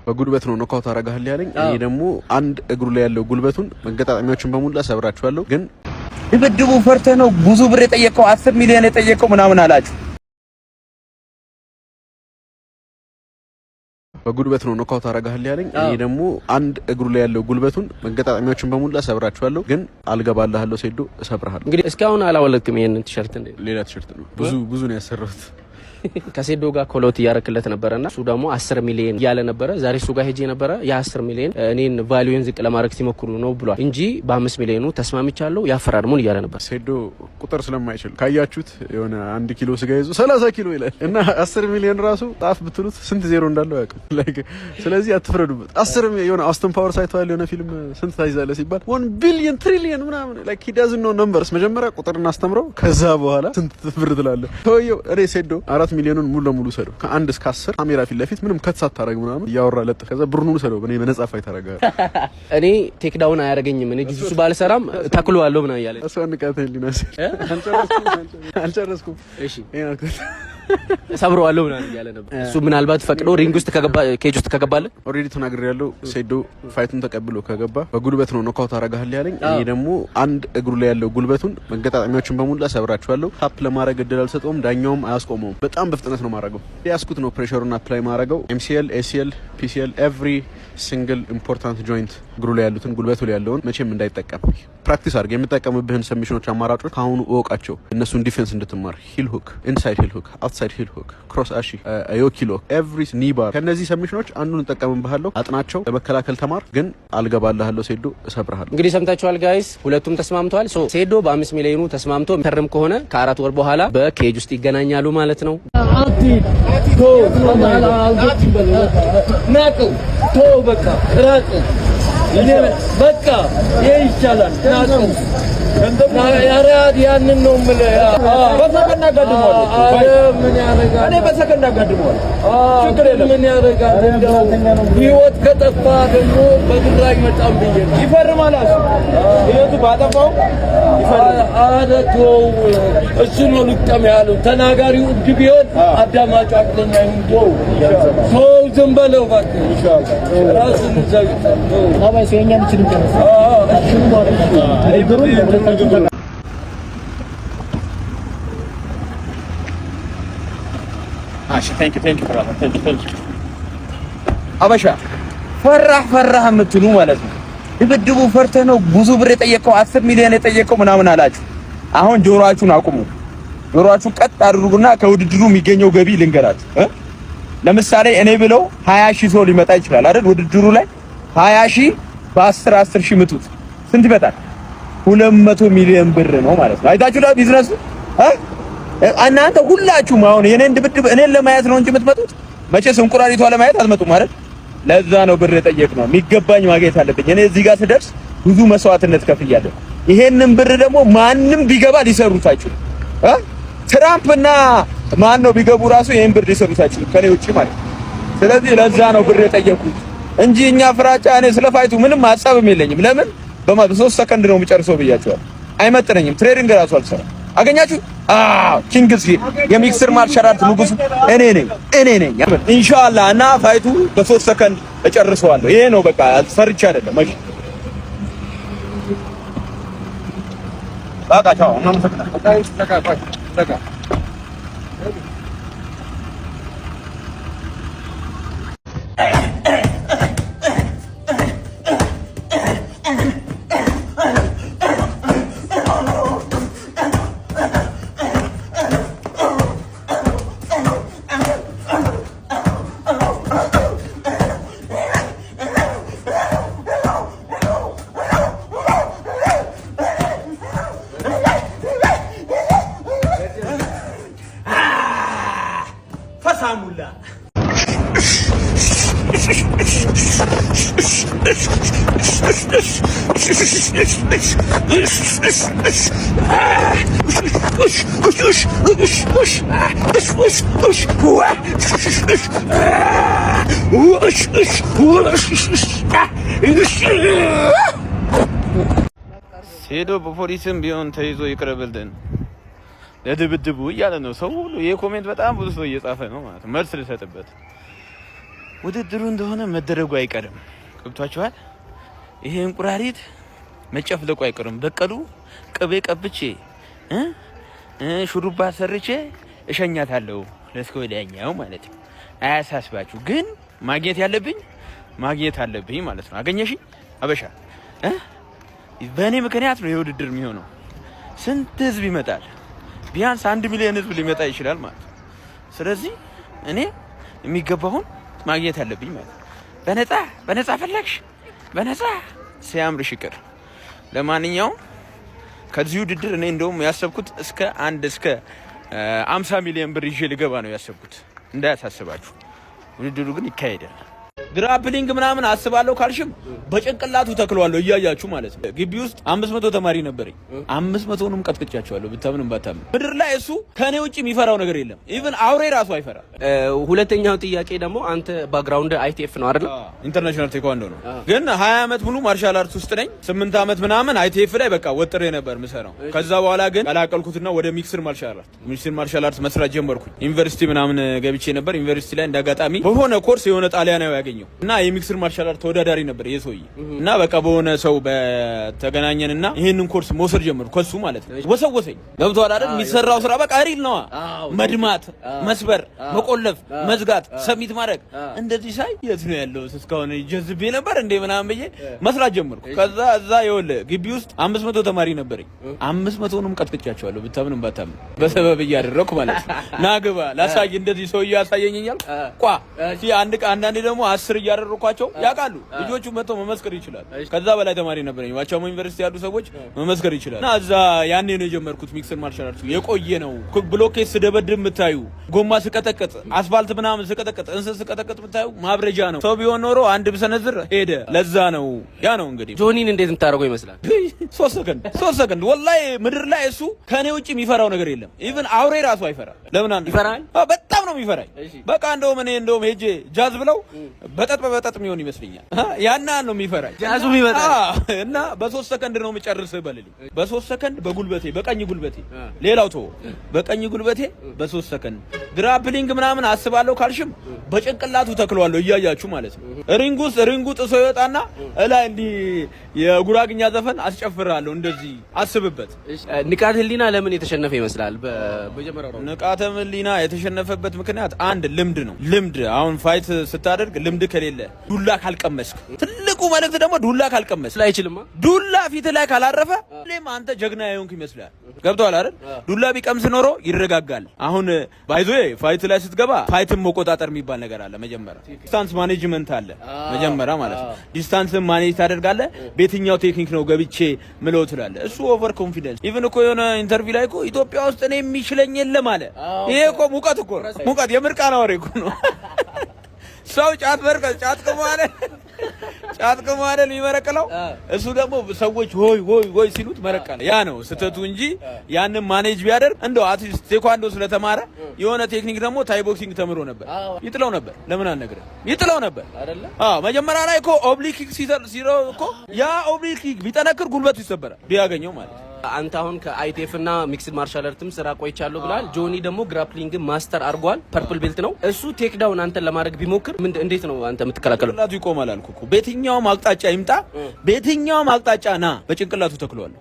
በጉልበት ነው ኖካውት አረጋህል ያለኝ እኔ ደግሞ አንድ እግሩ ላይ ያለው ጉልበቱን መገጣጣሚያዎችን በሙላ ሰብራቸዋለሁ ግን ድብድቡ ፈርተ ነው ብዙ ብር የጠየቀው 10 ሚሊዮን የጠየቀው ምናምን አላችሁ በጉልበት ነው ኖካውት አረጋህል ያለኝ እኔ ደግሞ አንድ እግሩ ላይ ያለው ጉልበቱን መገጣጣሚያዎችን በሙላ ሰብራቸዋለሁ ግን አልገባልሃለሁ ሴዶ ሰብራለሁ እንግዲህ እስካሁን አላወለክም ይሄንን ቲሸርት እንደ ሌላ ቲሸርት ነው ብዙ ነው ያሰራሁት ከሴዶ ጋር ኮሎት ያረክለት ነበርና እሱ ደግሞ 10 ሚሊዮን ያለ ነበር ዛሬ እሱ ጋር ሄጄ ነበር ያ 10 ሚሊዮን እኔን ቫልዩን ዝቅ ለማድረግ ሲሞክሩ ነው ብሏል እንጂ በ5 ሚሊዮኑ ተስማምቻለሁ ያፈራርሙን ይያለ ነበር ሴዶ ቁጥር ስለማይችል ካያችሁት የሆነ 1 ኪሎ ስጋ ይዞ 30 ኪሎ ይላል እና 10 ሚሊዮን ራሱ ጣፍ ብትሉት ስንት ዜሮ እንዳለው ያውቃል ላይክ ስለዚህ አትፍረዱበት 10 የሆነ አስተን ፓወር ሳይቷል የሆነ ፊልም ስንት ታይዛለ ሲባል 1 ቢሊዮን ትሪሊዮን ምናምን ላይክ he doesn't know numbers መጀመሪያ ቁጥርና አስተምረው ከዛ በኋላ ስንት ብር ትላለህ ተወየው እኔ ሴዶ 4 ሚሊዮኑን ሙሉ ለሙሉ ሰደው ከ1 እስከ 10 ካሜራ ፊት ለፊት ምንም ከትሳት ታረግ ምናምን ያወራ ለጥ ከዛ ብሩን ሰደው በኔ በነጻ ፋይት ታረጋለ እኔ ቴክ ዳውን አያረገኝም እኔ ዲሱ ባልሰራም ታክሏለሁ ምናምን ያለ እሱ አንቀታኝ ሊናስ አንጨረስኩም እሺ ሰብረዋለሁ ምናምን ያለ ነበር እሱ ምናልባት ፈቅዶ ሪንግ ውስጥ ከገባ ኬጅ ውስጥ ከገባለ ኦሬዲ ተናግሬያለሁ ሴዶ ፋይቱን ተቀብሎ ከገባ በጉልበት ነው ኖካውት አረጋህል ያለኝ እኔ ደግሞ አንድ እግሩ ላይ ያለው ጉልበቱን መገጣጣሚያዎችን በሙላ ሰብራቸዋለሁ ታፕ ለማድረግ እድል አልሰጠውም ዳኛውም አያስቆመውም በጣም በፍጥነት ነው ማረገው ያስኩት ነው ፕሬሸሩን አፕላይ ማረገው MCL ACL PCL every single important joint እግሩ ላይ ያሉትን ጉልበቱ ላይ ያለውን መቼም እንዳይጠቀም ፕራክቲስ አድርግ የምትጠቀምብህን ሰሚሽኖች አማራጮች ካሁኑ ወቃቸው እነሱን ዲፌንስ እንድትማር ሂል ሁክ ኢንሳይድ ሂል ሁክ outside heel hook cross ashi ayoki lock every knee bar ከነዚህ ሰሚሽኖች አንዱን ተጠቀምብሃለሁ አጥናቸው ለመከላከል ተማር ግን አልገባልሃለሁ ሴዶ እሰብራለሁ እንግዲህ ሰምታችኋል ጋይስ ሁለቱም ተስማምተዋል ሶ ሴዶ በ5 ሚሊዮኑ ተስማምቶ ተርም ከሆነ ከ4 ወር በኋላ በኬጅ ውስጥ ይገናኛሉ ማለት ነው ቶ ናቀው ቶ በቃ ራቅ በቃ ይቻላል ናቀው ያራድ ያንን ነው ማለት በሰከንድ አጋድሟል ምን ያረጋል እኔ በሰከንድ አጋድሟል ችግር የለም ምን ያረጋል ህይወት ከጠፋ ደግሞ በድራይ መጣም ብዬ ይፈርማል ህይወቱ ባጠፋው ይፈርማል አረቶ እሱ ነው ልቀም ያለው ተናጋሪው እጅ ቢሆን አዳማጭ አቅለኛ ይሁን ሰው ዝም በለው ባክ ኢንሻአላህ ራስን ዘግተው ታባይ ሲያኛ ልጅ ልቀም እሱ ማለት ነው አይብሩ thank you brother thank you አበሻ ፈራህ የምትሉ ማለት ነው ድብድቡ ፈርተ ነው ብዙ ብር የጠየቀው 10 ሚሊዮን የጠየቀው ምናምን አላችሁ አሁን ጆሮአችሁን አቁሙ ጆሮአችሁን ቀጥ አድርጉና ከውድድሩ የሚገኘው ገቢ ልንገራችሁ ለምሳሌ እኔ ብለው 20000 ሰው ሊመጣ ይችላል አይደል ውድድሩ ላይ 20000 በ10 ሺህ ምቱት ስንት ይመጣል 200 ሚሊዮን ብር ነው ማለት ነው አይታችሁ ዳ ቢዝነስ እናንተ ሁላችሁም አሁን የኔን ድብድብ እኔን ለማየት ነው እንጂ የምትመጡት መቼስ እንቁራሪቷ ለማየት አትመጡም አይደል ለዛ ነው ብር የጠየቅነው የሚገባኝ ማግኘት አለብኝ እኔ እዚህ ጋር ስደርስ ብዙ መስዋዕትነት ከፍያለሁ ይሄንን ብር ደግሞ ማንንም ቢገባ ሊሰሩት አይችሉም ትራምፕና ማን ነው ቢገቡ ራሱ ይሄን ብር ሊሰሩት አይችሉም ከኔ ውጪ ማለት ስለዚህ ለዛ ነው ብር የጠየቁት እንጂ እኛ ፍራቻ እኔ ስለፋይቱ ምንም ሐሳብም የለኝም ለምን በ3 ሰከንድ ነው የሚጨርሰው ብያቸዋል አይመጥነኝም ትሬኒንግ ራሱ አልሰራም አገኛችሁ ኪንግስ የሚክስር ማርሻል አርት ንጉስ እኔ ነኝ ኢንሻአላህ እና ፋይቱ በ3 ሰከንድ እጨርሰዋለሁ ይሄ ነው በቃ ፈርቻ አይደለም እሺ በቃ ቻው እናም ተከታ Samulla. ሄዶ በፖሊስም ቢሆን ተይዞ ይቅርብልን ለድብድቡ እያለ ነው ሰው ሁሉ። ይሄ ኮሜንት በጣም ብዙ ሰው እየጻፈ ነው ማለት መልስ ልሰጥበት። ውድድሩ እንደሆነ መደረጉ አይቀርም። ገብቷችኋል? ይሄ እንቁራሪት መጨፍለቁ አይቀርም። በቀሉ ቅቤ ቀብቼ ሹሩባ ሰርቼ እሸኛታለሁ ለስከ ወዲያኛው ማለት ነው። አያሳስባችሁ። ግን ማግኘት ያለብኝ ማግኘት አለብኝ ማለት ነው። አገኘሽኝ አበሻ? በእኔ ምክንያት ነው የውድድር የሚሆነው። ስንት ህዝብ ይመጣል? ቢያንስ 1 ሚሊዮን ህዝብ ሊመጣ ይችላል ማለት ነው። ስለዚህ እኔ የሚገባውን ማግኘት አለብኝ ማለት ነው። በነፃ ፈለግሽ በነፃ ሲያምርሽ ይቅር። ለማንኛውም ከዚህ ውድድር እኔ እንደውም ያሰብኩት እስከ 50 ሚሊዮን ብር ይዤ ልገባ ነው ያሰብኩት። እንዳያሳስባችሁ። ውድድሩ ግን ይካሄዳል። ግራፕሊንግ ምናምን አስባለሁ ካልሽም በጭንቅላቱ ተክሏለሁ እያያችሁ ማለት ነው። ግቢ ውስጥ 500 ተማሪ ነበረኝ። 500ንም ቀጥቅጫቸዋለሁ ብታምንም ባታምን። ምድር ላይ እሱ ከኔ ውጪ የሚፈራው ነገር የለም። ኢቭን አውሬ ራሱ አይፈራ። ሁለተኛው ጥያቄ ደግሞ አንተ ባክግራውንድ አይቲኤፍ ነው አይደል? ኢንተርናሽናል ቴኳንዶ ነው። ግን 20 አመት ሙሉ ማርሻል አርት ውስጥ ነኝ። 8 አመት ምናምን አይቲኤፍ ላይ በቃ ወጥሬ ነበር ምሰራው። ከዛ በኋላ ግን ቀላቀልኩትና ወደ ሚክስድ ማርሻል አርት መስራት ጀመርኩኝ። ዩኒቨርሲቲ ምናምን ገብቼ ነበር። ዩኒቨርሲቲ ላይ እንዳጋጣሚ በሆነ ኮርስ የሆነ ጣሊያናዊ ያገኘው እና የሚክስድ ማርሻል አርት ተወዳዳሪ ነበር የሰውዬ እና በቃ በሆነ ሰው በተገናኘንና ይሄንን ኮርስ መውሰድ ጀመርኩ ከሱ ማለት ነው። ወሰወሰኝ። ገብቶሃል አይደል? የሚሰራው ስራ በቃ ሪል ነው። መድማት፣ መስበር፣ መቆለፍ፣ መዝጋት፣ ሰሚት ማድረግ እንደዚህ ሳይ የት ነው ያለው እስካሁን ጀዝቤ ነበር እንደ ምናምን ብዬ መስራት ጀመርኩ። ከዛ እዛ ይኸውልህ ግቢ ውስጥ 500 ተማሪ ነበረኝ። 500ንም ቀጥቅጫቸዋለሁ ብታምንም ባታምን በሰበብ እያደረኩ ማለት ነው። ናግባ ላሳይ እንደዚህ ሰውዬ ያሳየኛል ቋ አንዳንዴ ደግሞ 10 እያደረኳቸው ያውቃሉ ልጆቹ መጥተው መመስከር ይችላል። ከዛ በላይ ተማሪ ነበረኝ። ዋቻሞ ዩኒቨርሲቲ ያሉ ሰዎች መመስከር ይችላል። እና እዛ ያኔ ነው የጀመርኩት ሚክስድ ማርሻል አርት። የቆየ ነው። ብሎኬት ስደበድብ የምታዩ፣ ጎማ ስቀጠቅጥ፣ አስፋልት ምናምን ስቀጠቅጥ፣ እንስስ ስቀጠቅጥ የምታዩ ማብረጃ ነው። ሰው ቢሆን ኖሮ አንድ ብሰነዝር ሄደ። ለዛ ነው ያ ነው እንግዲህ። ጆኒን እንዴት የምታደርገው ይመስላል? 3 ሰከንድ ወላሂ ምድር ላይ እሱ ከኔ ውጪ የሚፈራው ነገር የለም። ኢቭን አውሬ ራሱ አይፈራ። ለምን አንድ ይፈራል? በጣም ነው የሚፈራኝ። በቃ እንደውም ሄጄ ጃዝ ብለው በጠጥ የሚሆን ይመስልኛል። ያና ነው የሚፈራኝ ጃዙ የሚመጣ እና በ3 ሰከንድ ነው የምጨርሰው በልልኝ። በ3 ሰከንድ በጉልበቴ በቀኝ ጉልበቴ ሌላው ተው በቀኝ ጉልበቴ በ3 ሰከንድ። ግራፕሊንግ ምናምን አስባለሁ ካልሽም በጭንቅላቱ ተክሏለሁ እያያችሁ ማለት ነው። ሪንጉ ጥሶ ይወጣና እላይ እንዲህ የጉራግኛ ዘፈን አስጨፍራለሁ። እንደዚህ አስብበት። ንቃተ ህሊና ለምን የተሸነፈ ይመስላል? በመጀመሪያው ንቃተ ህሊና የተሸነፈበት ምክንያት አንድ ልምድ ነው። ልምድ አሁን ፋይት ስታደርግ ልምድ ከሌለ ዱላ ካልቀመስክ፣ ትልቁ መልእክት ደግሞ ዱላ ካልቀመስክ አይችልማ። ዱላ ፊት ላይ ካላረፈ ለምን አንተ ጀግና የሆንክ ይመስላል። ገብቶሃል አይደል? ዱላ ቢቀምስ ኖሮ ይረጋጋል። አሁን ባይዞ ፋይት ላይ ስትገባ ፋይትን መቆጣጠር የሚባል ነገር አለ። መጀመሪያ ዲስታንስ ማኔጅመንት አለ መጀመሪያ ማለት ነው። ዲስታንስን ማኔጅ ታደርጋለህ። በየትኛው ቴክኒክ ነው ገብቼ ምለው ትላለህ። እሱ ኦቨር ኮንፊደንስ። ኢቭን እኮ የሆነ ኢንተርቪው ላይ እኮ ኢትዮጵያ ውስጥ እኔ የሚችለኝ የለም አለ። ይሄ እኮ ሙቀት የምርቃና ወሬ እኮ ነው። ሰው ጫት ቅሟለ የሚመረቅለው እሱ ደግሞ ሰዎች ሆይ ሲሉት መረቀለ። ያ ነው ስተቱ እንጂ ያንን ማኔጅ ቢያደርግ እንደው አትሊስት ቴኳንዶ ስለተማረ የሆነ ቴክኒክ ደግሞ ታይ ቦክሲንግ ተምሮ ነበር ይጥለው ነበር። ለምን አልነግርህ? ይጥለው ነበር አይደለ? መጀመሪያ ላይ እኮ ኦብሊክ ኪክ ሲሮ እኮ ያ ኦብሊክ ኪክ ቢጠነክር ጉልበቱ ይሰበራል ቢያገኘው ማለት። አንተ አሁን ከአይቲኤፍ እና ሚክስድ ማርሻል አርትም ስራ ቆይቻለሁ ብላል። ጆኒ ደግሞ ግራፕሊንግ ማስተር አድርጓል። ፐርፕል ቤልት ነው እሱ። ቴክ ዳውን አንተን ለማድረግ ቢሞክር እንዴት ነው አንተ የምትከላከለው? ጭንቅላቱ ይቆማል አልኩ እኮ። በየትኛውም አቅጣጫ ይምጣ፣ በየትኛውም አቅጣጫ ና፣ በጭንቅላቱ ተክሏል።